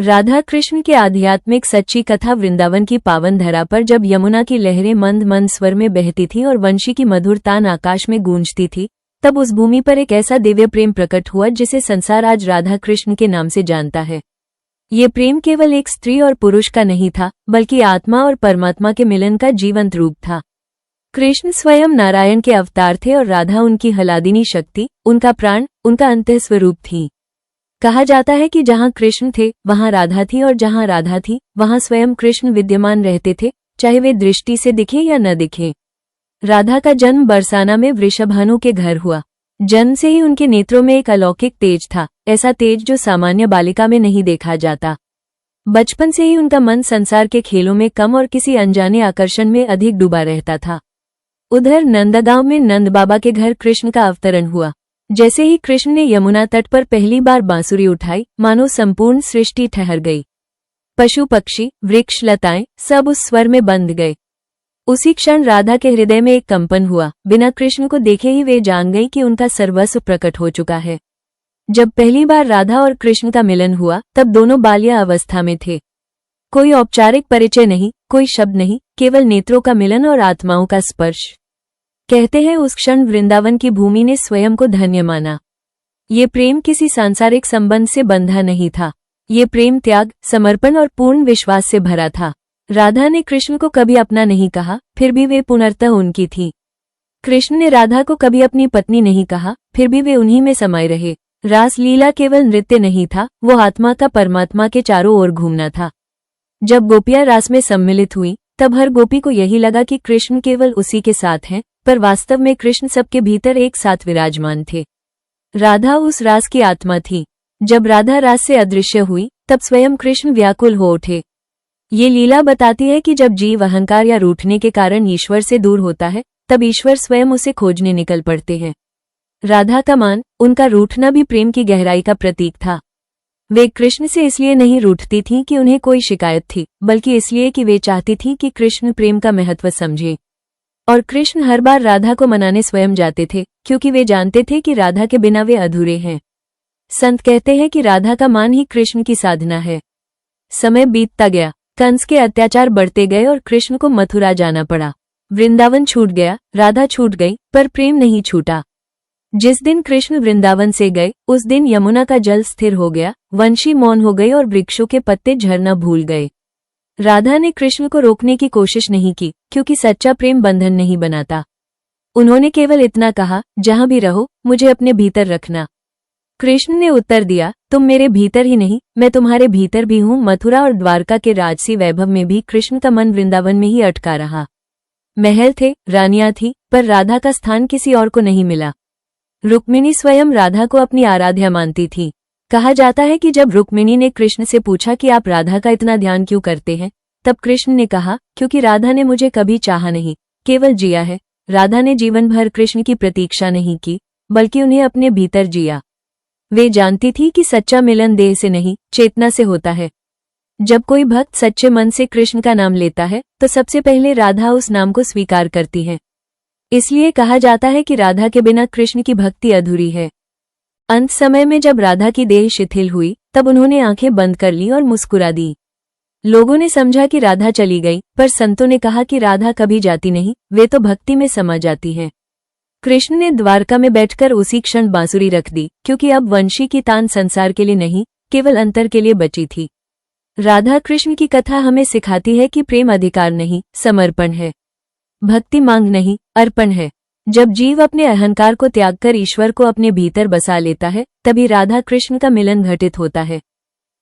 राधा कृष्ण के आध्यात्मिक सच्ची कथा वृंदावन की पावन धरा पर जब यमुना की लहरें मंद मंद स्वर में बहती थी और वंशी की मधुर तान आकाश में गूंजती थी, तब उस भूमि पर एक ऐसा दिव्य प्रेम प्रकट हुआ जिसे संसार आज राधा कृष्ण के नाम से जानता है। ये प्रेम केवल एक स्त्री और पुरुष का नहीं था, बल्कि आत्मा और परमात्मा के मिलन का जीवंत रूप था। कृष्ण स्वयं नारायण के अवतार थे और राधा उनकी हलादिनी शक्ति, उनका प्राण, उनका अंतःस्वरूप थी। कहा जाता है कि जहाँ कृष्ण थे वहाँ राधा थी और जहाँ राधा थी वहाँ स्वयं कृष्ण विद्यमान रहते थे, चाहे वे दृष्टि से दिखे या न दिखे। राधा का जन्म बरसाना में वृषभानु के घर हुआ। जन्म से ही उनके नेत्रों में एक अलौकिक तेज था, ऐसा तेज जो सामान्य बालिका में नहीं देखा जाता। बचपन से ही उनका मन संसार के खेलों में कम और किसी अनजाने आकर्षण में अधिक डूबा रहता था। उधर नंदगांव में नंद बाबा के घर कृष्ण का अवतरण हुआ। जैसे ही कृष्ण ने यमुना तट पर पहली बार बांसुरी उठाई, मानो संपूर्ण सृष्टि ठहर गई। पशु पक्षी, वृक्ष, लताएं सब उस स्वर में बंध गए। उसी क्षण राधा के हृदय में एक कंपन हुआ। बिना कृष्ण को देखे ही वे जान गई कि उनका सर्वस्व प्रकट हो चुका है। जब पहली बार राधा और कृष्ण का मिलन हुआ, तब दोनों बाल्या अवस्था में थे। कोई औपचारिक परिचय नहीं, कोई शब्द नहीं, केवल नेत्रों का मिलन और आत्माओं का स्पर्श। कहते हैं उस क्षण वृंदावन की भूमि ने स्वयं को धन्य माना। ये प्रेम किसी सांसारिक संबंध से बंधा नहीं था। ये प्रेम त्याग, समर्पण और पूर्ण विश्वास से भरा था। राधा ने कृष्ण को कभी अपना नहीं कहा, फिर भी वे पूर्णतः उनकी थी। कृष्ण ने राधा को कभी अपनी पत्नी नहीं कहा, फिर भी वे उन्हीं में समाये रहे। रास लीला केवल नृत्य नहीं था, वो आत्मा का परमात्मा के चारों ओर घूमना था। जब गोपियां रास में सम्मिलित हुई, तब हर गोपी को यही लगा कि कृष्ण केवल उसी के साथ हैं, पर वास्तव में कृष्ण सबके भीतर एक साथ विराजमान थे। राधा उस रास की आत्मा थी। जब राधा रास से अदृश्य हुई, तब स्वयं कृष्ण व्याकुल हो उठे। ये लीला बताती है कि जब जीव अहंकार या रूठने के कारण ईश्वर से दूर होता है, तब ईश्वर स्वयं उसे खोजने निकल पड़ते हैं। राधा का मान, उनका रूठना भी प्रेम की गहराई का प्रतीक था। वे कृष्ण से इसलिए नहीं रूठती थीं कि उन्हें कोई शिकायत थी, बल्कि इसलिए कि वे चाहती थीं कि कृष्ण प्रेम का महत्व समझे। और कृष्ण हर बार राधा को मनाने स्वयं जाते थे, क्योंकि वे जानते थे कि राधा के बिना वे अधूरे हैं। संत कहते हैं कि राधा का मान ही कृष्ण की साधना है। समय बीतता गया, कंस के अत्याचार बढ़ते गए और कृष्ण को मथुरा जाना पड़ा। वृंदावन छूट गया, राधा छूट गई, पर प्रेम नहीं छूटा। जिस दिन कृष्ण वृंदावन से गए, उस दिन यमुना का जल स्थिर हो गया, वंशी मौन हो गई और वृक्षों के पत्ते झरना भूल गए। राधा ने कृष्ण को रोकने की कोशिश नहीं की, क्योंकि सच्चा प्रेम बंधन नहीं बनाता। उन्होंने केवल इतना कहा, जहां भी रहो मुझे अपने भीतर रखना। कृष्ण ने उत्तर दिया, तुम मेरे भीतर ही नहीं, मैं तुम्हारे भीतर भी हूँ। मथुरा और द्वारका के राजसी वैभव में भी कृष्ण का मन वृंदावन में ही अटका रहा। महल थे, रानियां थी, पर राधा का स्थान किसी और को नहीं मिला। रुक्मिणी स्वयं राधा को अपनी आराध्या मानती थी। कहा जाता है कि जब रुक्मिणी ने कृष्ण से पूछा कि आप राधा का इतना ध्यान क्यों करते हैं, तब कृष्ण ने कहा, क्योंकि राधा ने मुझे कभी चाहा नहीं, केवल जिया है। राधा ने जीवन भर कृष्ण की प्रतीक्षा नहीं की, बल्कि उन्हें अपने भीतर जिया। वे जानती थी कि सच्चा मिलन देह से नहीं, चेतना से होता है। जब कोई भक्त सच्चे मन से कृष्ण का नाम लेता है, तो सबसे पहले राधा उस नाम को स्वीकार करती है। इसलिए कहा जाता है कि राधा के बिना कृष्ण की भक्ति अधूरी है। अंत समय में जब राधा की देह शिथिल हुई, तब उन्होंने आंखें बंद कर ली और मुस्कुरा दी। लोगों ने समझा कि राधा चली गई, पर संतों ने कहा कि राधा कभी जाती नहीं, वे तो भक्ति में समा जाती हैं। कृष्ण ने द्वारका में बैठकर उसी क्षण बांसुरी रख दी, क्योंकि अब वंशी की तान संसार के लिए नहीं, केवल अंतर के लिए बची थी। राधा कृष्ण की कथा हमें सिखाती है कि प्रेम अधिकार नहीं, समर्पण है। भक्ति मांग नहीं, अर्पण है। जब जीव अपने अहंकार को त्याग कर ईश्वर को अपने भीतर बसा लेता है, तभी राधा कृष्ण का मिलन घटित होता है।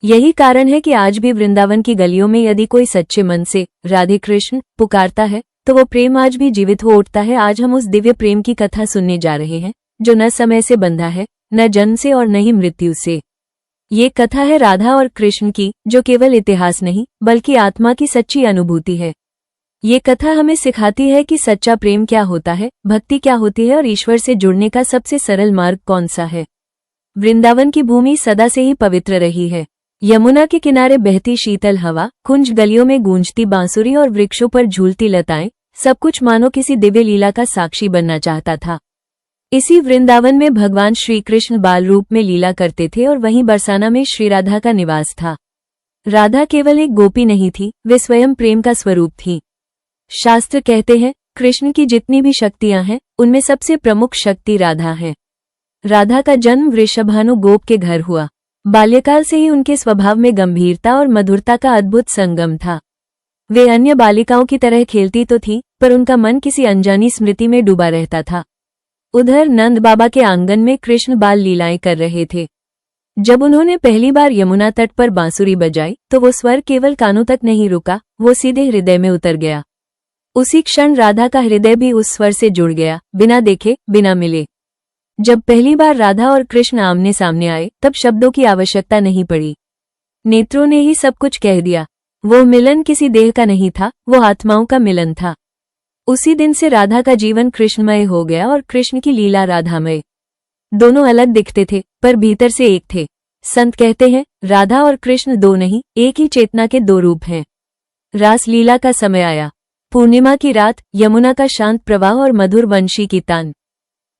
यही कारण है कि आज भी वृंदावन की गलियों में यदि कोई सच्चे मन से राधे कृष्ण पुकारता है, तो वो प्रेम आज भी जीवित हो उठता है। आज हम उस दिव्य प्रेम की कथा सुनने जा रहे हैं, जो न समय से बंधा है, न जन्म से और न ही मृत्यु से। ये कथा है राधा और कृष्ण की, जो केवल इतिहास नहीं, बल्कि आत्मा की सच्ची अनुभूति है। ये कथा हमें सिखाती है कि सच्चा प्रेम क्या होता है, भक्ति क्या होती है और ईश्वर से जुड़ने का सबसे सरल मार्ग कौन सा है। वृंदावन की भूमि सदा से ही पवित्र रही है। यमुना के किनारे बहती शीतल हवा, कुंज गलियों में गूंजती बांसुरी और वृक्षों पर झूलती लताएं, सब कुछ मानो किसी दिव्य लीला का साक्षी बनना चाहता था। इसी वृंदावन में भगवान श्री कृष्ण बाल रूप में लीला करते थे और वहीं बरसाना में श्री राधा का निवास था। राधा केवल एक गोपी नहीं थी, वे स्वयं प्रेम का स्वरूप थी। शास्त्र कहते हैं, कृष्ण की जितनी भी शक्तियां हैं, उनमें सबसे प्रमुख शक्ति राधा है। राधा का जन्म वृषभानु गोप के घर हुआ। बाल्यकाल से ही उनके स्वभाव में गंभीरता और मधुरता का अद्भुत संगम था। वे अन्य बालिकाओं की तरह खेलती तो थी, पर उनका मन किसी अनजानी स्मृति में डूबा रहता था। उधर नंद बाबा के आंगन में कृष्ण बाल लीलाएं कर रहे थे। जब उन्होंने पहली बार यमुना तट पर बांसुरी बजाई तो वो स्वर केवल कानों तक नहीं रुका, वो सीधे हृदय में उतर गया। उसी क्षण राधा का हृदय भी उस स्वर से जुड़ गया, बिना देखे, बिना मिले। जब पहली बार राधा और कृष्ण आमने सामने आए, तब शब्दों की आवश्यकता नहीं पड़ी। नेत्रों ने ही सब कुछ कह दिया। वो मिलन किसी देह का नहीं था, वो आत्माओं का मिलन था। उसी दिन से राधा का जीवन कृष्णमय हो गया और कृष्ण की लीला राधामय। दोनों अलग दिखते थे, पर भीतर से एक थे। संत कहते हैं, राधा और कृष्ण दो नहीं, एक ही चेतना के दो रूप हैं। रास लीला का समय आया। पूर्णिमा की रात, यमुना का शांत प्रवाह और मधुर वंशी की तान।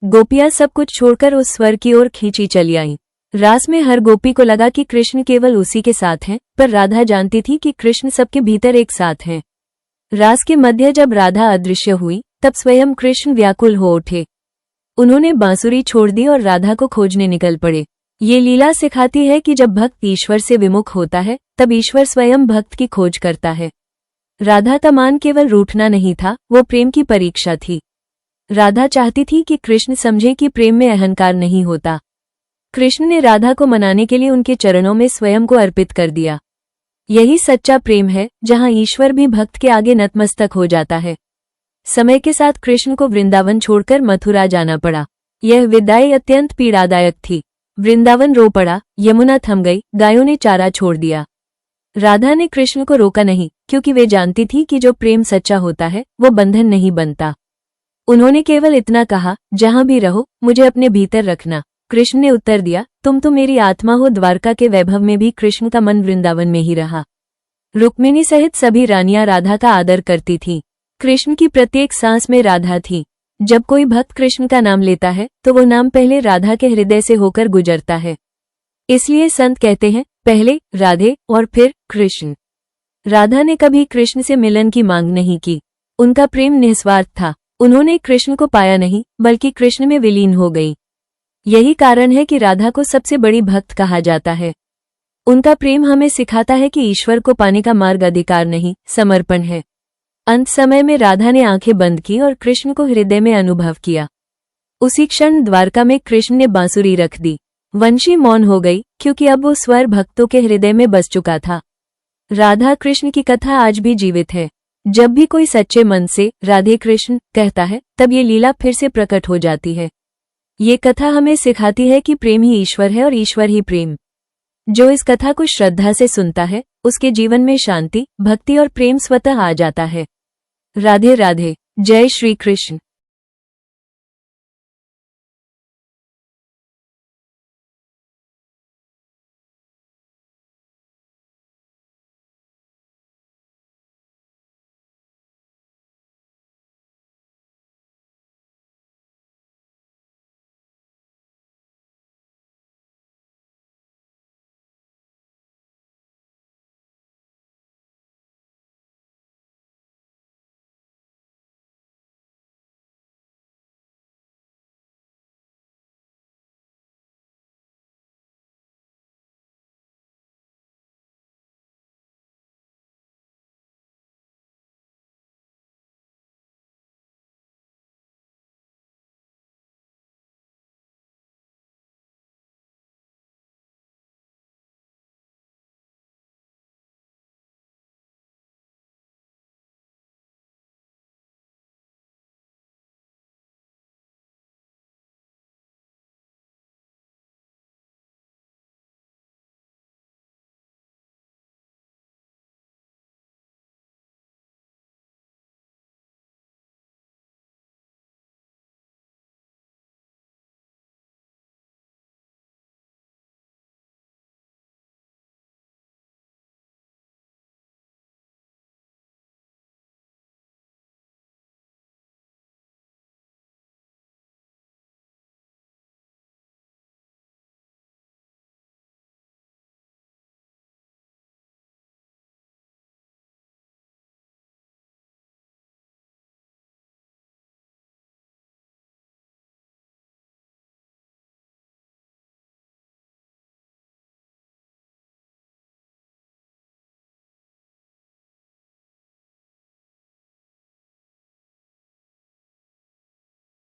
गोपियां सब कुछ छोड़कर उस स्वर की ओर खींची चली आईं। रास में हर गोपी को लगा कि कृष्ण केवल उसी के साथ हैं, पर राधा जानती थी कि कृष्ण सबके भीतर एक साथ हैं। रास के मध्य जब राधा अदृश्य हुई, तब स्वयं कृष्ण व्याकुल हो उठे। उन्होंने बांसुरी छोड़ दी और राधा को खोजने निकल पड़े। ये लीला सिखाती है कि जब भक्त ईश्वर से विमुख होता है, तब ईश्वर स्वयं भक्त की खोज करता है। राधा का मान केवल रूठना नहीं था, वो प्रेम की परीक्षा थी। राधा चाहती थी कि कृष्ण समझे कि प्रेम में अहंकार नहीं होता। कृष्ण ने राधा को मनाने के लिए उनके चरणों में स्वयं को अर्पित कर दिया। यही सच्चा प्रेम है, जहां ईश्वर भी भक्त के आगे नतमस्तक हो जाता है। समय के साथ कृष्ण को वृंदावन छोड़कर मथुरा जाना पड़ा। यह विदाई अत्यंत पीड़ादायक थी। वृंदावन रो पड़ा, यमुना थम गई, गायों ने चारा छोड़ दिया। राधा ने कृष्ण को रोका नहीं, क्योंकि वे जानती थी कि जो प्रेम सच्चा होता है, वो बंधन नहीं बनता। उन्होंने केवल इतना कहा, जहां भी रहो, मुझे अपने भीतर रखना। कृष्ण ने उत्तर दिया, तुम तो मेरी आत्मा हो। द्वारका के वैभव में भी कृष्ण का मन वृंदावन में ही रहा। रुक्मिणी सहित सभी रानियां राधा का आदर करती थीं। कृष्ण की प्रत्येक सांस में राधा थी। जब कोई भक्त कृष्ण का नाम लेता है, तो वो नाम पहले राधा के हृदय से होकर गुजरता है। इसलिए संत कहते हैं, पहले राधे और फिर कृष्ण। राधा ने कभी कृष्ण से मिलन की मांग नहीं की। उनका प्रेम निस्वार्थ था। उन्होंने कृष्ण को पाया नहीं, बल्कि कृष्ण में विलीन हो गई। यही कारण है कि राधा को सबसे बड़ी भक्त कहा जाता है। उनका प्रेम हमें सिखाता है कि ईश्वर को पाने का मार्ग अधिकार नहीं, समर्पण है। अंत समय में राधा ने आंखें बंद की और कृष्ण को हृदय में अनुभव किया। उसी क्षण द्वारका में कृष्ण ने बांसुरी रख दी। वंशी मौन हो गई, क्योंकि अब वो स्वर भक्तों के हृदय में बस चुका था। राधा कृष्ण की कथा आज भी जीवित है। जब भी कोई सच्चे मन से राधे कृष्ण कहता है, तब ये लीला फिर से प्रकट हो जाती है। ये कथा हमें सिखाती है कि प्रेम ही ईश्वर है और ईश्वर ही प्रेम। जो इस कथा को श्रद्धा से सुनता है, उसके जीवन में शांति, भक्ति और प्रेम स्वतः आ जाता है। राधे राधे। जय श्री कृष्ण।